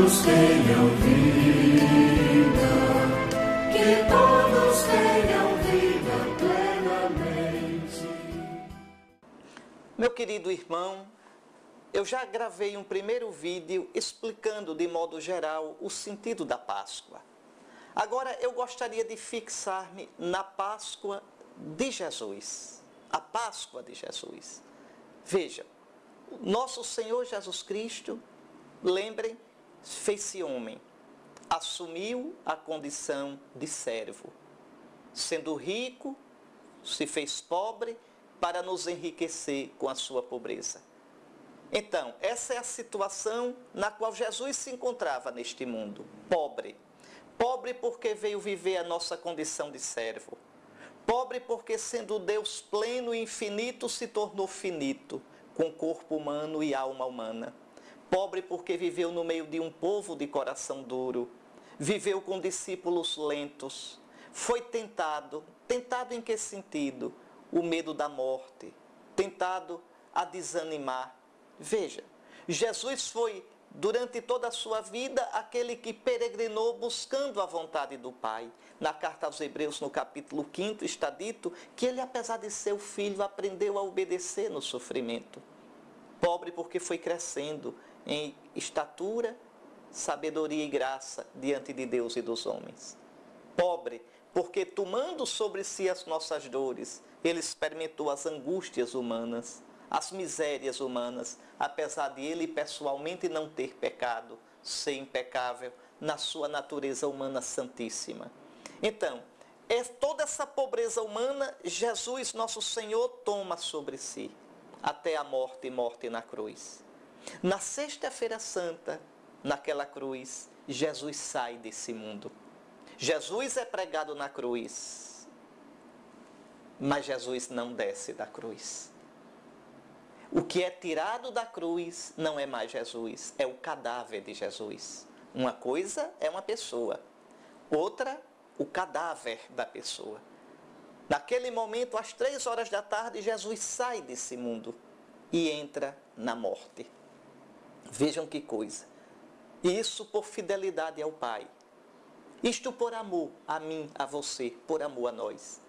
todos tenham vida, que todos tenham vida plenamente. Meu querido irmão, eu já gravei um primeiro vídeo explicando de modo geral o sentido da Páscoa. Agora eu gostaria de fixar-me na Páscoa de Jesus, a Páscoa de Jesus. Veja, nosso Senhor Jesus Cristo, lembrem, fez-se homem, assumiu a condição de servo. Sendo rico, se fez pobre para nos enriquecer com a sua pobreza. Então, essa é a situação na qual Jesus se encontrava neste mundo, pobre. Pobre porque veio viver a nossa condição de servo. Pobre porque, sendo Deus pleno e infinito, se tornou finito, com corpo humano e alma humana. Pobre porque viveu no meio de um povo de coração duro. Viveu com discípulos lentos. Foi tentado. Tentado em que sentido? O medo da morte. Tentado a desanimar. Veja, Jesus foi, durante toda a sua vida, aquele que peregrinou buscando a vontade do Pai. Na carta aos Hebreus, no capítulo 5, está dito que ele, apesar de ser o filho, aprendeu a obedecer no sofrimento. Pobre porque foi crescendo em estatura, sabedoria e graça diante de Deus e dos homens. Pobre porque, tomando sobre si as nossas dores, ele experimentou as angústias humanas, as misérias humanas, apesar de ele pessoalmente não ter pecado, ser impecável na sua natureza humana santíssima. Então, toda essa pobreza humana, Jesus, nosso Senhor, toma sobre si, até a morte e morte na cruz. Na sexta-feira santa, naquela cruz, Jesus sai desse mundo. Jesus é pregado na cruz, mas Jesus não desce da cruz. O que é tirado da cruz não é mais Jesus, é o cadáver de Jesus. Uma coisa é uma pessoa, outra, o cadáver da pessoa. Naquele momento, às 3 horas da tarde, Jesus sai desse mundo e entra na morte. Vejam que coisa. Isso por fidelidade ao Pai. Isto por amor a mim, a você, por amor a nós.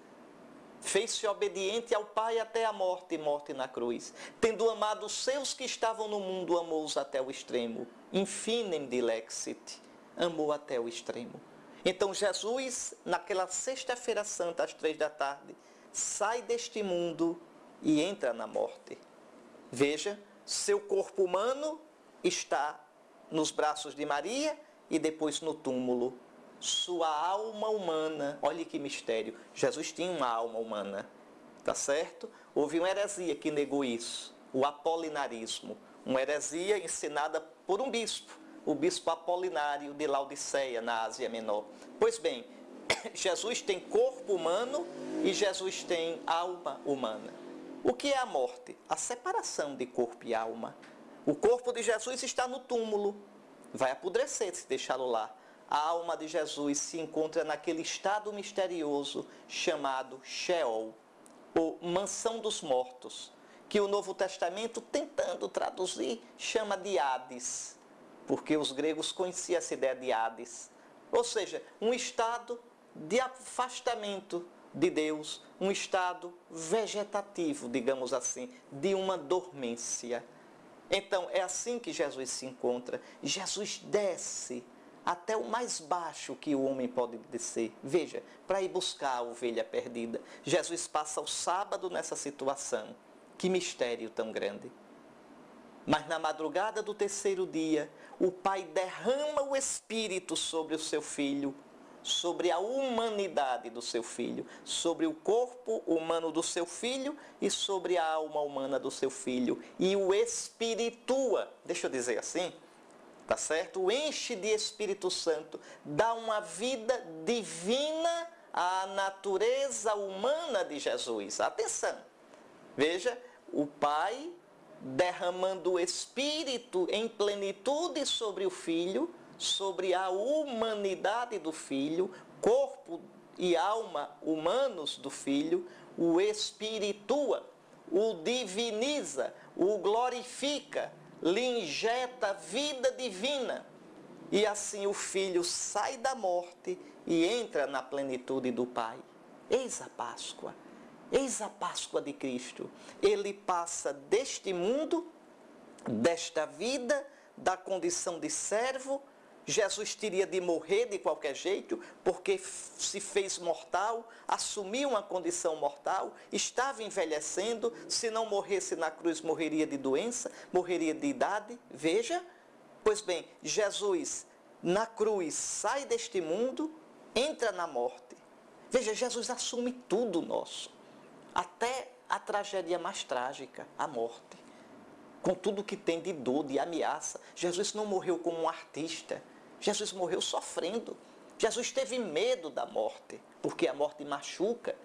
Fez-se obediente ao Pai até a morte e morte na cruz. Tendo amado os seus que estavam no mundo, amou-os até o extremo. Infinem dilexit, amou até o extremo. Então Jesus, naquela sexta-feira santa, às 3 da tarde, sai deste mundo e entra na morte. Veja, seu corpo humano está nos braços de Maria e depois no túmulo. Sua alma humana, olhe que mistério, Jesus tinha uma alma humana, tá certo? Houve uma heresia que negou isso, o apolinarismo, uma heresia ensinada por um bispo, o bispo Apolinário de Laodiceia, na Ásia Menor. Pois bem, Jesus tem corpo humano e Jesus tem alma humana. O que é a morte? A separação de corpo e alma. O corpo de Jesus está no túmulo, vai apodrecer se deixá-lo lá. A alma de Jesus se encontra naquele estado misterioso chamado Sheol, ou Mansão dos Mortos, que o Novo Testamento, tentando traduzir, chama de Hades, porque os gregos conheciam essa ideia de Hades. Ou seja, um estado de afastamento de Deus, um estado vegetativo, digamos assim, de uma dormência. Então, é assim que Jesus se encontra. Jesus desce até o mais baixo que o homem pode descer. Veja, para ir buscar a ovelha perdida. Jesus passa o sábado nessa situação. Que mistério tão grande. Mas na madrugada do terceiro dia, o Pai derrama o Espírito sobre o seu Filho, sobre a humanidade do seu Filho, sobre o corpo humano do seu Filho e sobre a alma humana do seu Filho. E o espiritua, deixa eu dizer assim, tá certo? O enche de Espírito Santo, dá uma vida divina à natureza humana de Jesus. Atenção! Veja, o Pai derramando o Espírito em plenitude sobre o Filho, sobre a humanidade do Filho, corpo e alma humanos do Filho, o espiritua, o diviniza, o glorifica, lhe injeta vida divina. E assim o Filho sai da morte e entra na plenitude do Pai. Eis a Páscoa. Eis a Páscoa de Cristo. Ele passa deste mundo, desta vida, da condição de servo. Jesus teria de morrer de qualquer jeito, porque se fez mortal, assumiu uma condição mortal, estava envelhecendo. Se não morresse na cruz, morreria de doença, morreria de idade. Veja, pois bem, Jesus na cruz sai deste mundo, entra na morte. Veja, Jesus assume tudo nosso, até a tragédia mais trágica, a morte. Com tudo que tem de dor, de ameaça. Jesus não morreu como um artista. Jesus morreu sofrendo. Jesus teve medo da morte, porque a morte machuca.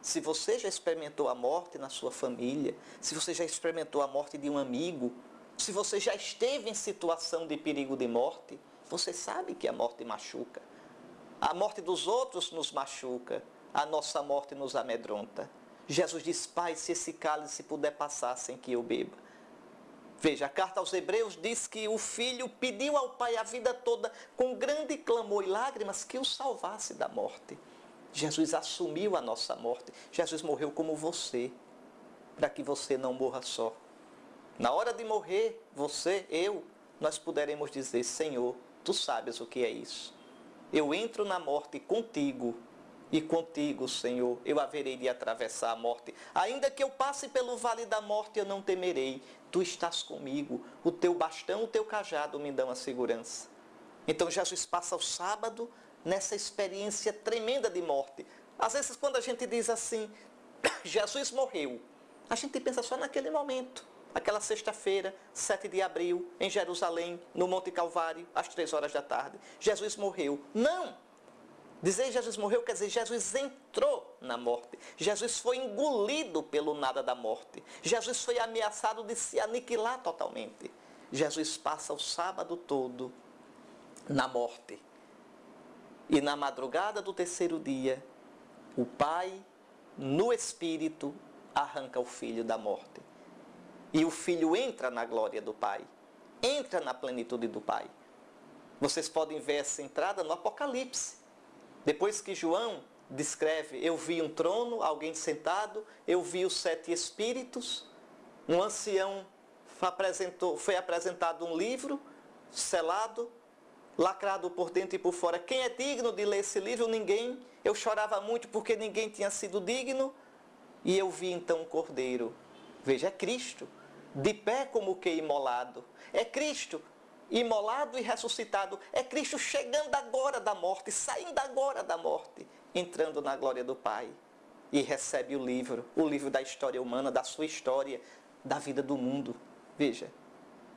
Se você já experimentou a morte na sua família, se você já experimentou a morte de um amigo, se você já esteve em situação de perigo de morte, você sabe que a morte machuca. A morte dos outros nos machuca, a nossa morte nos amedronta. Jesus diz: Pai, se esse cálice puder passar sem que eu beba. Veja, a carta aos Hebreus diz que o Filho pediu ao Pai a vida toda, com grande clamor e lágrimas, que o salvasse da morte. Jesus assumiu a nossa morte. Jesus morreu como você, para que você não morra só. Na hora de morrer, você, eu, nós poderemos dizer: Senhor, Tu sabes o que é isso. Eu entro na morte contigo, e contigo, Senhor, eu haverei de atravessar a morte. Ainda que eu passe pelo vale da morte, eu não temerei. Tu estás comigo. O teu bastão, o teu cajado me dão a segurança. Então Jesus passa o sábado nessa experiência tremenda de morte. Às vezes quando a gente diz assim, Jesus morreu, a gente pensa só naquele momento. Aquela sexta-feira, 7 de abril, em Jerusalém, no Monte Calvário, às 3 horas da tarde. Jesus morreu. Não! Dizer Jesus morreu quer dizer Jesus entrou na morte. Jesus foi engolido pelo nada da morte. Jesus foi ameaçado de se aniquilar totalmente. Jesus passa o sábado todo na morte. E na madrugada do terceiro dia, o Pai, no Espírito, arranca o Filho da morte. E o Filho entra na glória do Pai. Entra na plenitude do Pai. Vocês podem ver essa entrada no Apocalipse. Depois que João descreve: eu vi um trono, alguém sentado, eu vi os 7 espíritos, um ancião foi apresentado um livro selado, lacrado por dentro e por fora. Quem é digno de ler esse livro? Ninguém. Eu chorava muito porque ninguém tinha sido digno. E eu vi então um cordeiro. Veja, é Cristo, de pé como que imolado. É Cristo, imolado e ressuscitado. É Cristo chegando agora da morte, saindo agora da morte, entrando na glória do Pai. E recebe o livro da história humana, da sua história, da vida do mundo. Veja,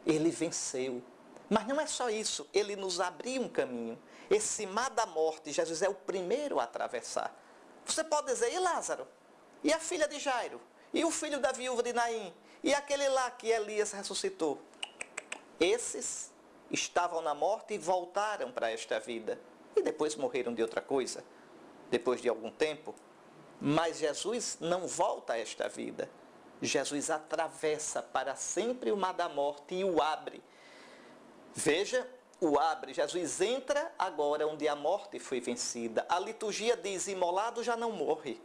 ele venceu. Mas não é só isso, ele nos abriu um caminho. Esse mar da morte, Jesus é o primeiro a atravessar. Você pode dizer: e Lázaro? E a filha de Jairo? E o filho da viúva de Naim? E aquele lá que Elias ressuscitou? Esses estavam na morte e voltaram para esta vida. E depois morreram de outra coisa, depois de algum tempo. Mas Jesus não volta a esta vida. Jesus atravessa para sempre o mar da morte e o abre. Veja, o abre. Jesus entra agora onde a morte foi vencida. A liturgia diz: imolado já não morre,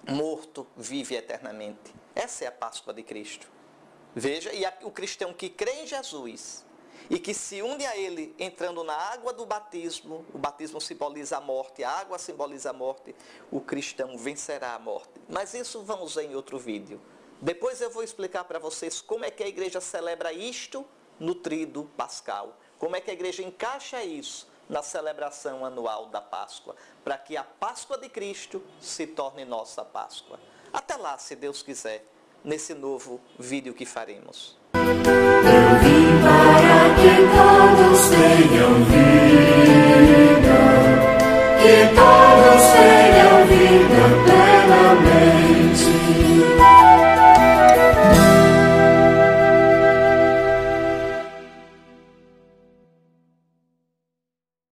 morto vive eternamente. Essa é a Páscoa de Cristo. Veja, e o cristão que crê em Jesus e que se une a Ele entrando na água do batismo, o batismo simboliza a morte, a água simboliza a morte, o cristão vencerá a morte. Mas isso vamos ver em outro vídeo. Depois eu vou explicar para vocês como é que a igreja celebra isto no tríduo pascal. Como é que a igreja encaixa isso na celebração anual da Páscoa, para que a Páscoa de Cristo se torne nossa Páscoa. Até lá, se Deus quiser, nesse novo vídeo que faremos. Eu vim para que todos tenham vida, que todos